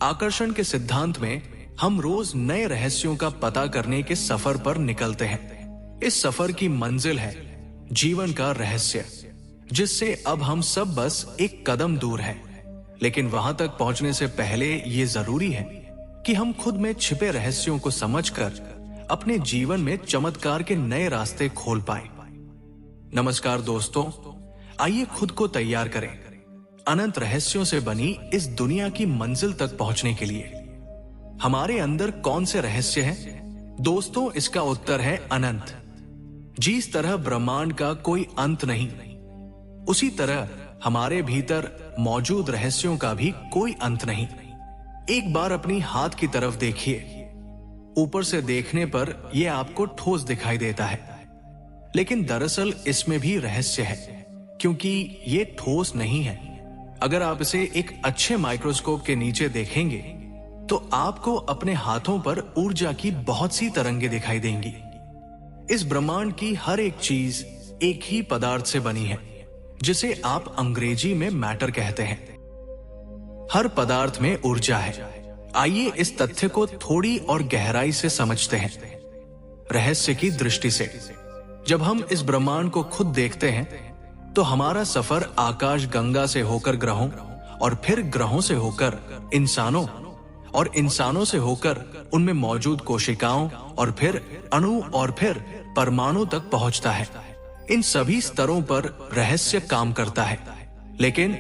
आकर्षण के सिद्धांत में हम रोज नए रहस्यों का पता करने के सफर पर निकलते हैं। इस सफर की मंजिल है जीवन का रहस्य, जिससे अब हम सब बस एक कदम दूर हैं। लेकिन वहां तक पहुंचने से पहले ये जरूरी है कि हम खुद में छिपे रहस्यों को समझकर अपने जीवन में चमत्कार के नए रास्ते खोल पाए। नमस्कार दोस्तों, आइए खुद को तैयार करें अनंत रहस्यों से बनी इस दुनिया की मंजिल तक पहुंचने के लिए। हमारे अंदर कौन से रहस्य हैं? दोस्तों, इसका उत्तर है अनंत। जिस तरह ब्रह्मांड का कोई अंत नहीं, उसी तरह हमारे भीतर मौजूद रहस्यों का भी कोई अंत नहीं। एक बार अपनी हाथ की तरफ देखिए। ऊपर से देखने पर यह आपको ठोस दिखाई देता है, लेकिन दरअसल इसमें भी रहस्य है, क्योंकि ये ठोस नहीं है। अगर आप इसे एक अच्छे माइक्रोस्कोप के नीचे देखेंगे तो आपको अपने हाथों पर ऊर्जा की बहुत सी तरंगें दिखाई देंगी। इस ब्रह्मांड की हर एक चीज एक ही पदार्थ से बनी है, जिसे आप अंग्रेजी में मैटर कहते हैं। हर पदार्थ में ऊर्जा है। आइए इस तथ्य को थोड़ी और गहराई से समझते हैं। रहस्य की दृष्टि से जब हम इस ब्रह्मांड को खुद देखते हैं तो हमारा सफर आकाश गंगा से होकर ग्रहों, और फिर ग्रहों से होकर इंसानों, और इंसानों से होकर उनमें मौजूद कोशिकाओं, और फिर अणु, और फिर परमाणु तक पहुंचता है। इन सभी स्तरों पर रहस्य काम करता है, लेकिन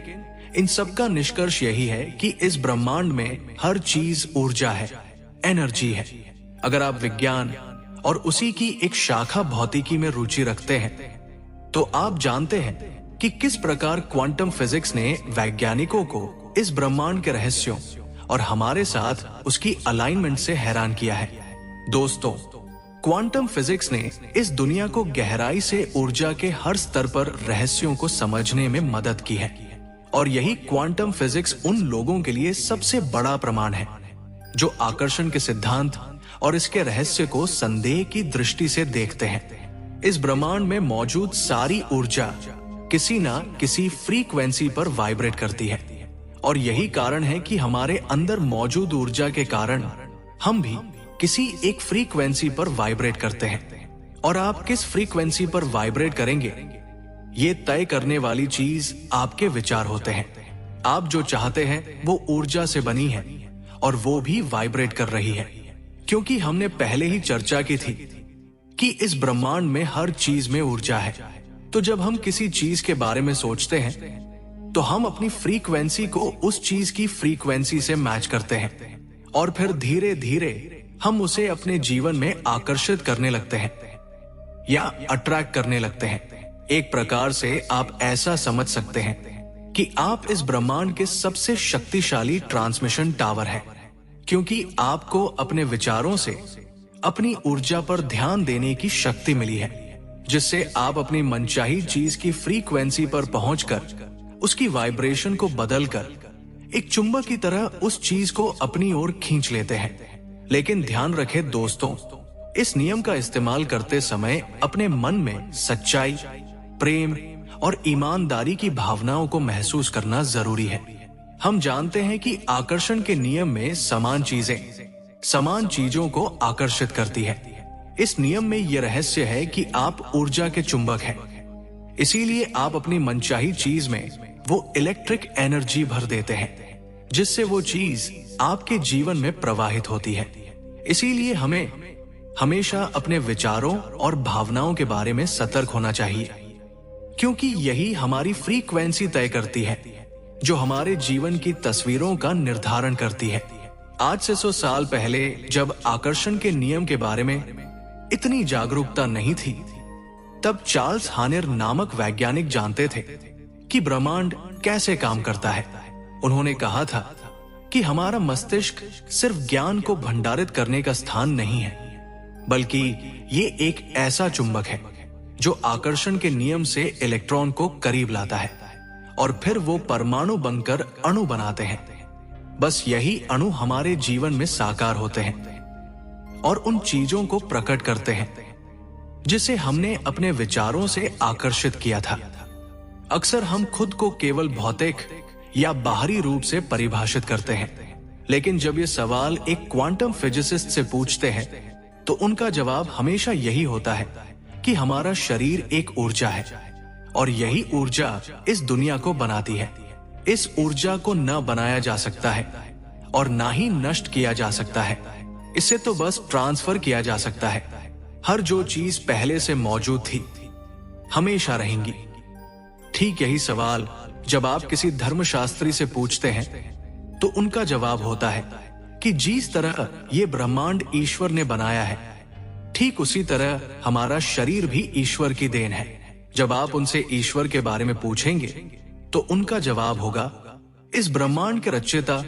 इन सब का निष्कर्ष यही है कि इस ब्रह्मांड में हर चीज ऊर्जा है, एनर्जी है। अगर आप विज्ञान और उसी की एक शाखा भौतिकी में रुचि रखते हैं तो आप जानते हैं कि किस प्रकार क्वांटम फिजिक्स ने वैज्ञानिकों को इस ब्रह्मांड के रहस्यों और हमारे साथ उसकी अलाइनमेंट से हैरान किया है। दोस्तों, क्वांटम फिजिक्स ने इस दुनिया को गहराई से ऊर्जा के हर स्तर पर रहस्यों को समझने में मदद की है, और यही क्वांटम फिजिक्स उन लोगों के लिए सबसे बड़ा प्रमाण है जो आकर्षण के सिद्धांत और इसके रहस्य को संदेह की दृष्टि से देखते हैं। इस ब्रह्मांड में मौजूद सारी ऊर्जा किसी ना किसी फ्रीक्वेंसी पर वाइब्रेट करती है, और यही कारण है कि हमारे अंदर मौजूद ऊर्जा के कारण हम भी किसी एक फ्रीक्वेंसी पर वाइब्रेट करते हैं। और आप किस फ्रीक्वेंसी पर वाइब्रेट करेंगे, ये तय करने वाली चीज आपके विचार होते हैं। आप जो चाहते हैं वो ऊर्जा से बनी है, और वो भी वाइब्रेट कर रही है, क्योंकि हमने पहले ही चर्चा की थी कि इस ब्रह्मांड में हर चीज में ऊर्जा है। तो जब हम किसी चीज के बारे में सोचते हैं तो हम अपनी फ्रीक्वेंसी को उस चीज की फ्रीक्वेंसी से मैच करते हैं, और फिर धीरे धीरे हम उसे अपने जीवन में आकर्षित करने लगते हैं या अट्रैक्ट करने लगते हैं। एक प्रकार से आप ऐसा समझ सकते हैं कि आप इस ब्रह्मांड के सबसे शक्तिशाली ट्रांसमिशन टावर हैं, क्योंकि आपको अपने विचारों से अपनी ऊर्जा पर ध्यान देने की शक्ति मिली है, जिससे आप अपनी मनचाही चीज की फ्रीक्वेंसी पर पहुंचकर उसकी वाइब्रेशन को बदलकर एक चुंबक की तरह उस चीज को अपनी ओर खींच लेते हैं। लेकिन ध्यान रखें दोस्तों, इस नियम का इस्तेमाल करते समय अपने मन में सच्चाई, प्रेम और ईमानदारी की भावनाओं को महसूस करना जरूरी है। हम जानते हैं कि आकर्षण के नियम में समान चीजें समान चीजों को आकर्षित करती है। इस नियम में यह रहस्य है कि आप ऊर्जा के चुंबक हैं, इसीलिए आप अपनी मनचाही चीज में वो इलेक्ट्रिक एनर्जी भर देते हैं, जिससे वो चीज आपके जीवन में प्रवाहित होती है। इसीलिए हमें हमेशा अपने विचारों और भावनाओं के बारे में सतर्क होना चाहिए, क्योंकि यही हमारी फ्रीक्वेंसी तय करती है, जो हमारे जीवन की तस्वीरों का निर्धारण करती है। आज से 100 साल पहले जब आकर्षण के नियम के बारे में इतनी जागरूकता नहीं थी, तब चार्ल्स हानेर नामक वैज्ञानिक जानते थे कि ब्रह्मांड कैसे काम करता है। उन्होंने कहा था कि हमारा मस्तिष्क सिर्फ ज्ञान को भंडारित करने का स्थान नहीं है, बल्कि ये एक ऐसा चुंबक है जो आकर्षण के नियम से इलेक्ट्रॉन को करीब लाता है, और फिर वो परमाणु बनकर अणु बनाते हैं। बस यही अणु हमारे जीवन में साकार होते हैं और उन चीजों को प्रकट करते हैं जिसे हमने अपने विचारों से आकर्षित किया था। अक्सर हम खुद को केवल भौतिक या बाहरी रूप से परिभाषित करते हैं, लेकिन जब ये सवाल एक क्वांटम फिजिसिस्ट से पूछते हैं तो उनका जवाब हमेशा यही होता है कि हमारा शरीर एक ऊर्जा है और यही ऊर्जा इस दुनिया को बनाती है। इस ऊर्जा को न बनाया जा सकता है और ना ही नष्ट किया जा सकता है। इसे तो बस ट्रांसफर किया जा सकता है। हर जो चीज पहले से मौजूद थी हमेशा रहेंगी। ठीक यही सवाल जब आप किसी धर्मशास्त्री से पूछते हैं तो उनका जवाब होता है कि जिस तरह ये ब्रह्मांड ईश्वर ने बनाया है, ठीक उसी तरह हमारा शरीर भी ईश्वर की देन है। जब आप उनसे ईश्वर के बारे में पूछेंगे तो उनका जवाब होगा, इस ब्रह्मांड के रचयिता,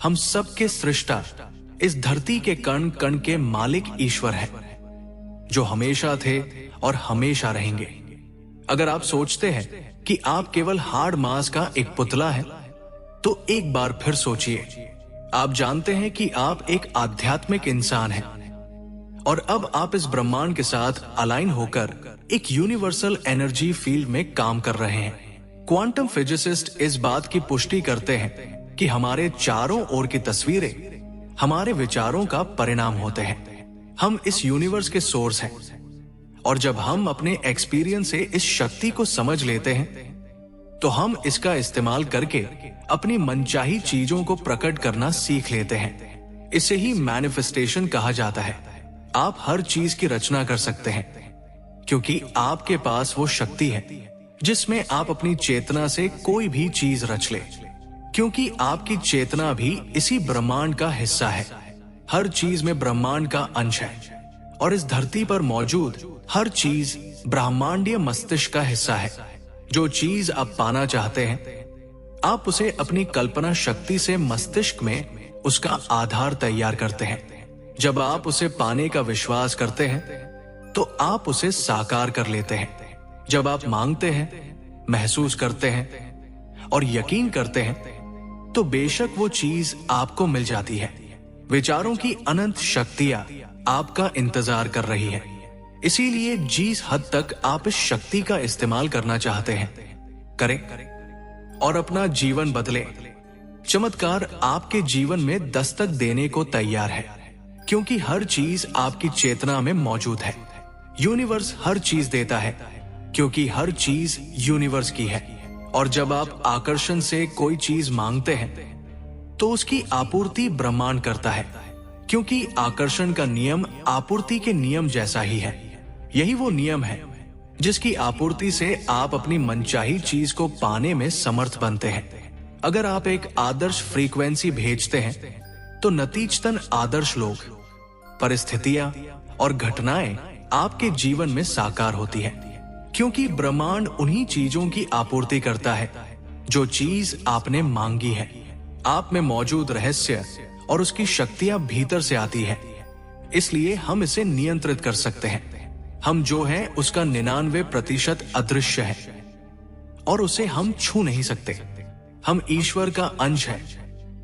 हम सब के सृष्टा, इस धरती के कण कण के मालिक ईश्वर है, जो हमेशा थे और हमेशा रहेंगे। अगर आप सोचते हैं कि आप केवल हार्ड मांस का एक पुतला है, तो एक बार फिर सोचिए। आप जानते हैं कि आप एक आध्यात्मिक इंसान हैं और अब आप इस ब्रह्मांड के साथ अलाइन होकर एक यूनिवर्सल एनर्जी फील्ड में काम कर रहे हैं। क्वांटम फिजिसिस्ट इस बात की पुष्टि करते हैं कि हमारे चारों ओर की तस्वीरें हमारे विचारों का परिणाम होते हैं। हम इस यूनिवर्स के सोर्स हैं और जब हम अपने एक्सपीरियंस से इस शक्ति को समझ लेते हैं तो हम इसका इस्तेमाल करके अपनी मनचाही चीजों को प्रकट करना सीख लेते हैं। इसे ही मैनिफेस्टेशन कहा जाता है। आप हर चीज की रचना कर सकते हैं क्योंकि आपके पास वो शक्ति है जिसमें आप अपनी चेतना से कोई भी चीज रच ले, क्योंकि आपकी चेतना भी इसी ब्रह्मांड का हिस्सा है। हर चीज में ब्रह्मांड का अंश है और इस धरती पर मौजूद हर चीज ब्रह्मांडीय मस्तिष्क का हिस्सा है। जो चीज आप पाना चाहते हैं, आप उसे अपनी कल्पना शक्ति से मस्तिष्क में उसका आधार तैयार करते हैं। जब आप उसे पाने का विश्वास करते हैं तो आप उसे साकार कर लेते हैं। जब आप मांगते हैं, महसूस करते हैं और यकीन करते हैं तो बेशक वो चीज आपको मिल जाती है। विचारों की अनंत शक्तियां आपका इंतजार कर रही है। इसीलिए जिस हद तक आप इस शक्ति का इस्तेमाल करना चाहते हैं, करें और अपना जीवन बदले। चमत्कार आपके जीवन में दस्तक देने को तैयार है, क्योंकि हर चीज आपकी चेतना में मौजूद है। यूनिवर्स हर चीज देता है क्योंकि हर चीज यूनिवर्स की है। और जब आप आकर्षण से कोई चीज मांगते हैं तो उसकी आपूर्ति ब्रह्मांड करता है, क्योंकि आकर्षण का नियम आपूर्ति के नियम जैसा ही है। यही वो नियम है जिसकी आपूर्ति से आप अपनी मनचाही चीज को पाने में समर्थ बनते हैं। अगर आप एक आदर्श फ्रीक्वेंसी भेजते हैं तो नतीजतन आदर्श लोग, परिस्थितियां और घटनाएं आपके जीवन में साकार होती है, क्योंकि ब्रह्मांड उन्हीं चीजों की आपूर्ति करता है जो चीज आपने मांगी है। आप में मौजूद रहस्य और उसकी शक्तियां भीतर से आती है, इसलिए हम इसे नियंत्रित कर सकते हैं। हम जो हैं उसका 99% अदृश्य है और उसे हम छू नहीं सकते। हम ईश्वर का अंश है,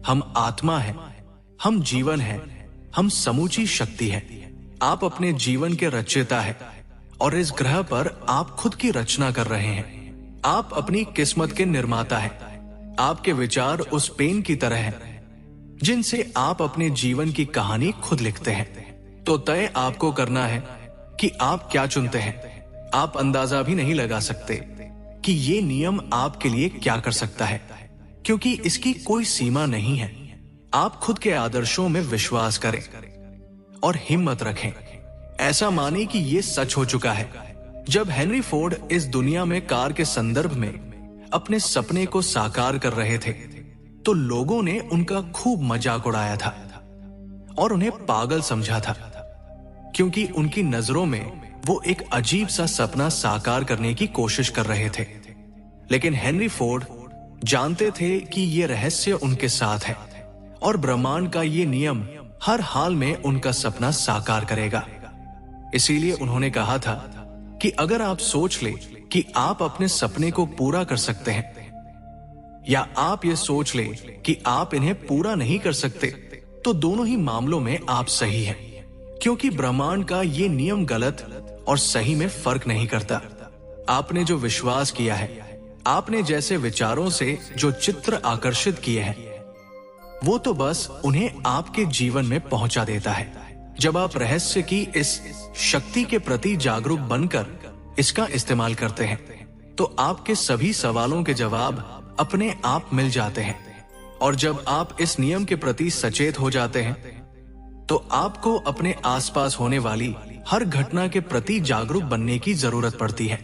हम आत्मा है, हम जीवन है, हम समूची शक्ति है। आप अपने जीवन के रचयिता है और इस ग्रह पर आप खुद की रचना कर रहे हैं। आप अपनी किस्मत के निर्माता है। आपके विचार उस पेन की तरह है जिनसे आप अपने जीवन की कहानी खुद लिखते हैं। तो तय आपको करना है कि आप क्या चुनते हैं। आप अंदाजा भी नहीं लगा सकते कि ये नियम आपके लिए क्या कर सकता है, क्योंकि इसकी कोई सीमा नहीं है। आप खुद के आदर्शों में विश्वास करें और हिम्मत रखें। ऐसा माने कि ये सच हो चुका है। जब हेनरी फोर्ड इस दुनिया में कार के संदर्भ में अपने सपने को साकार कर रहे थे तो लोगों ने उनका खूब मजाक उड़ाया था और उन्हें पागल समझा था, क्योंकि उनकी नजरों में वो एक अजीब सा सपना साकार करने की कोशिश कर रहे थे। लेकिन हेनरी फोर्ड जानते थे कि ये रहस्य उनके साथ है और ब्रह्मांड का ये नियम हर हाल में उनका सपना साकार करेगा। इसीलिए उन्होंने कहा था कि अगर आप सोच ले कि आप अपने सपने को पूरा कर सकते हैं या आप ये सोच ले कि आप इन्हें पूरा नहीं कर सकते, तो दोनों ही मामलों में आप सही हैं, क्योंकि ब्रह्मांड का ये नियम गलत और सही में फर्क नहीं करता। आपने जो विश्वास किया है, आपने जैसे विचारों से जो चित्र आकर्षित किए हैं, वो तो बस उन्हें आपके जीवन में पहुंचा देता है। जब आप रहस्य की इस शक्ति के प्रति जागरूक बनकर इसका इस्तेमाल करते हैं तो आपके सभी सवालों के जवाब अपने आप मिल जाते हैं। और जब आप इस नियम के प्रति सचेत हो जाते हैं तो आपको अपने आसपास होने वाली हर घटना के प्रति जागरूक बनने की जरूरत पड़ती है,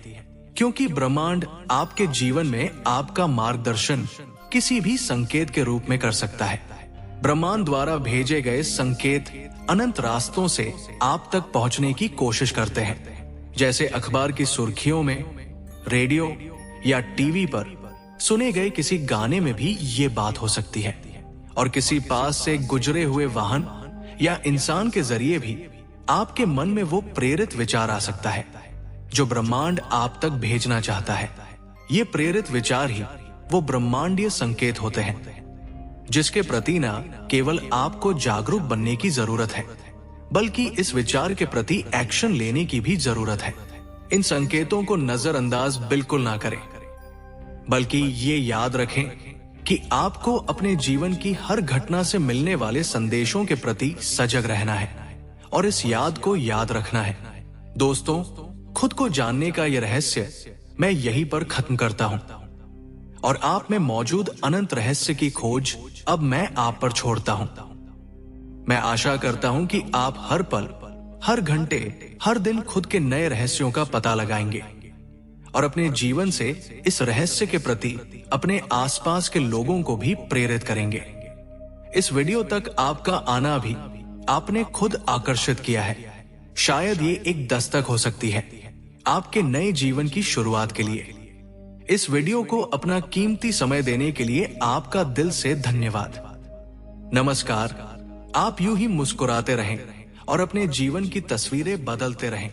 क्योंकि ब्रह्मांड आपके जीवन में आपका मार्गदर्शन किसी भी संकेत के रूप में कर सकता है। ब्रह्मांड द्वारा भेजे गए संकेत अनंत रास्तों से आप तक पहुंचने की कोशिश करते हैं, जैसे अखबार की सुर्खियों में, रेडियो या टीवी पर सुने गए किसी गाने में भी ये बात हो सकती है, और किसी पास से गुजरे हुए वाहन या इंसान के जरिए भी आपके मन में वो प्रेरित विचार आ सकता है जो ब्रह्मांड आप तक भेजना चाहता है। ये प्रेरित विचार ही वो ब्रह्मांडीय संकेत होते हैं, जिसके प्रति ना केवल आपको जागरूक बनने की जरूरत है, बल्कि इस विचार के प्रति एक्शन लेने की भी जरूरत है। इन संकेतों को नजरअंदाज बिल्कुल ना करें, बल्कि ये याद रखें कि आपको अपने जीवन की हर घटना से मिलने वाले संदेशों के प्रति सजग रहना है और इस याद को याद रखना है। दोस्तों, खुद को जानने का यह रहस्य मैं यहीं पर खत्म करता हूं और आप में मौजूद अनंत रहस्य की खोज अब मैं आप पर छोड़ता हूं। मैं आशा करता हूं कि आप हर पल, हर घंटे, हर दिन खुद के नए रहस्यों का पता लगाएंगे और अपने जीवन से इस रहस्य के प्रति अपने आसपास के लोगों को भी प्रेरित करेंगे। इस वीडियो तक आपका आना भी आपने खुद आकर्षित किया है। शायद ये एक दस्तक हो सकती है आपके नए जीवन की शुरुआत के लिए। इस वीडियो को अपना कीमती समय देने के लिए आपका दिल से धन्यवाद। नमस्कार। आप यूं ही मुस्कुराते रहें और अपने जीवन की तस्वीरें बदलते रहें।